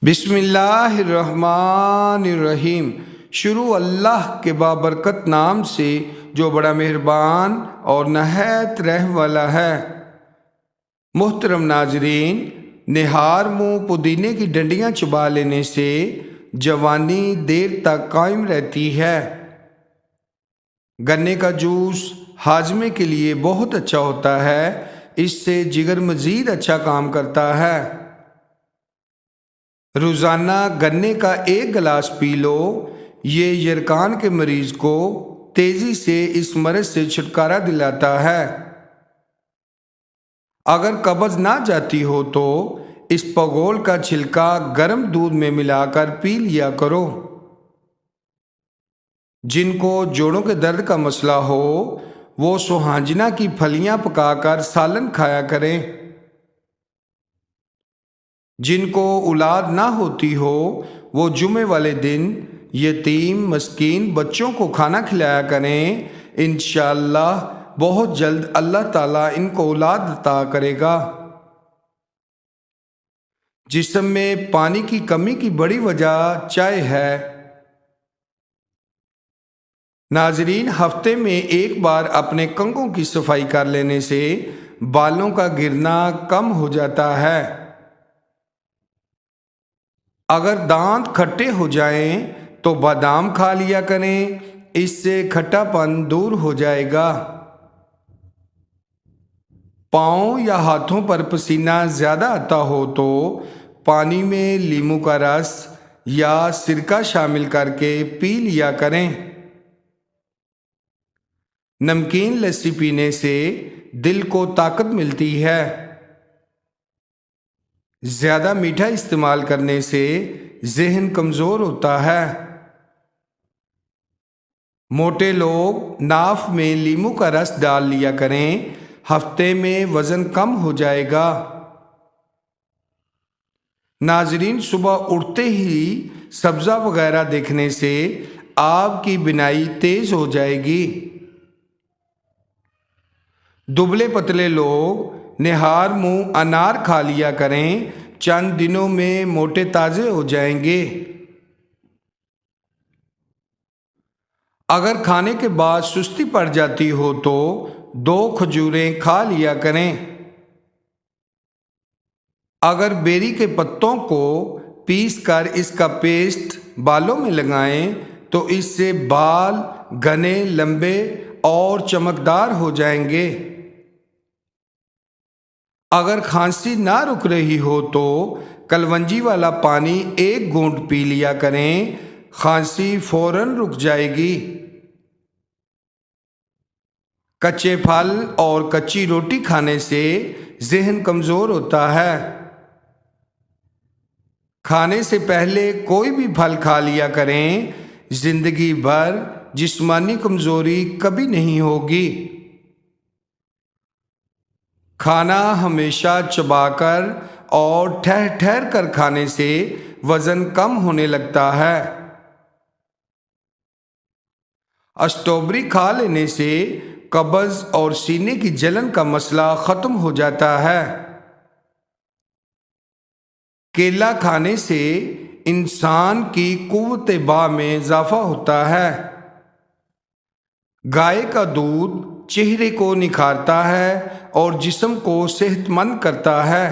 بسم اللہ الرحمن الرحیم۔ شروع اللہ کے بابرکت نام سے جو بڑا مہربان اور نہایت رحم والا ہے۔ محترم ناظرین، نہار منہ پودینے کی ڈنڈیاں چبا لینے سے جوانی دیر تک قائم رہتی ہے۔ گنے کا جوس ہاضمے کے لیے بہت اچھا ہوتا ہے، اس سے جگر مزید اچھا کام کرتا ہے۔ روزانہ گنے کا 1 گلاس پی لو، یہ یرقان کے مریض کو تیزی سے اس مرض سے چھٹکارا دلاتا ہے۔ اگر قبض نہ جاتی ہو تو اس پگول کا چھلکا گرم دودھ میں ملا کر پی لیا کرو۔ جن کو جوڑوں کے درد کا مسئلہ ہو وہ سوہانجنا کی پھلیاں پکا کر سالن کھایا کریں۔ جن کو اولاد نہ ہوتی ہو وہ جمعے والے دن یتیم مسکین بچوں کو کھانا کھلایا کریں، انشاءاللہ بہت جلد اللہ تعالیٰ ان کو اولاد عطا کرے گا۔ جسم میں پانی کی کمی کی بڑی وجہ چائے ہے۔ ناظرین، ہفتے میں 1 بار اپنے کنگھوں کی صفائی کر لینے سے بالوں کا گرنا کم ہو جاتا ہے۔ اگر دانت کھٹے ہو جائیں تو بادام کھا لیا کریں، اس سے کھٹا پن دور ہو جائے گا۔ پاؤں یا ہاتھوں پر پسینہ زیادہ آتا ہو تو پانی میں لیموں کا رس یا سرکہ شامل کر کے پی لیا کریں۔ نمکین لسی پینے سے دل کو طاقت ملتی ہے۔ زیادہ میٹھا استعمال کرنے سے ذہن کمزور ہوتا ہے۔ موٹے لوگ ناف میں لیموں کا رس ڈال لیا کریں، ہفتے میں وزن کم ہو جائے گا۔ ناظرین، صبح اٹھتے ہی سبزہ وغیرہ دیکھنے سے آپ کی بینائی تیز ہو جائے گی۔ دبلے پتلے لوگ نہار منہ انار کھا لیا کریں، چند دنوں میں موٹے تازے ہو جائیں گے۔ اگر کھانے کے بعد سستی پڑ جاتی ہو تو 2 کھجوریں کھا لیا کریں۔ اگر بیری کے پتوں کو پیس کر اس کا پیسٹ بالوں میں لگائیں تو اس سے بال گھنے، لمبے اور چمکدار ہو جائیں گے۔ اگر کھانسی نہ رک رہی ہو تو کلونجی والا پانی 1 گھونٹ پی لیا کریں، کھانسی فوراً رک جائے گی۔ کچے پھل اور کچی روٹی کھانے سے ذہن کمزور ہوتا ہے۔ کھانے سے پہلے کوئی بھی پھل کھا لیا کریں، زندگی بھر جسمانی کمزوری کبھی نہیں ہوگی۔ کھانا ہمیشہ چبا کر اور ٹھہر ٹھہر کر کھانے سے وزن کم ہونے لگتا ہے۔ اسٹرابیری کھا لینے سے قبض اور سینے کی جلن کا مسئلہ ختم ہو جاتا ہے۔ کیلا کھانے سے انسان کی قوت باہ میں اضافہ ہوتا ہے۔ گائے کا دودھ چہرے کو نکھارتا ہے اور جسم کو صحت مند کرتا ہے۔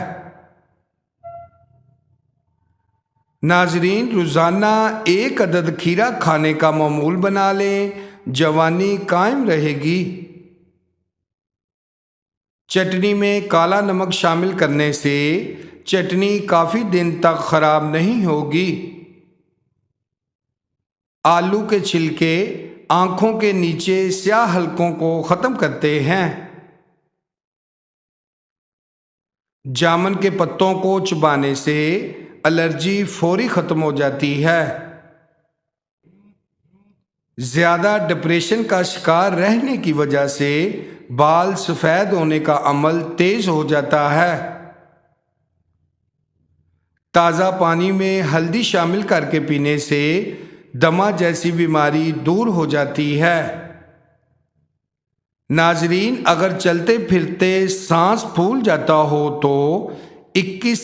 ناظرین، روزانہ 1 عدد کھیرا کھانے کا معمول بنا لیں، جوانی قائم رہے گی۔ چٹنی میں کالا نمک شامل کرنے سے چٹنی کافی دن تک خراب نہیں ہوگی۔ آلو کے چھلکے آنکھوں کے نیچے سیاہ حلقوں کو ختم کرتے ہیں۔ جامن کے پتوں کو چبانے سے الرجی فوری ختم ہو جاتی ہے۔ زیادہ ڈپریشن کا شکار رہنے کی وجہ سے بال سفید ہونے کا عمل تیز ہو جاتا ہے۔ تازہ پانی میں ہلدی شامل کر کے پینے سے دمہ جیسی بیماری دور ہو جاتی ہے۔ ناظرین، اگر چلتے پھرتے سانس پھول جاتا ہو تو 21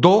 2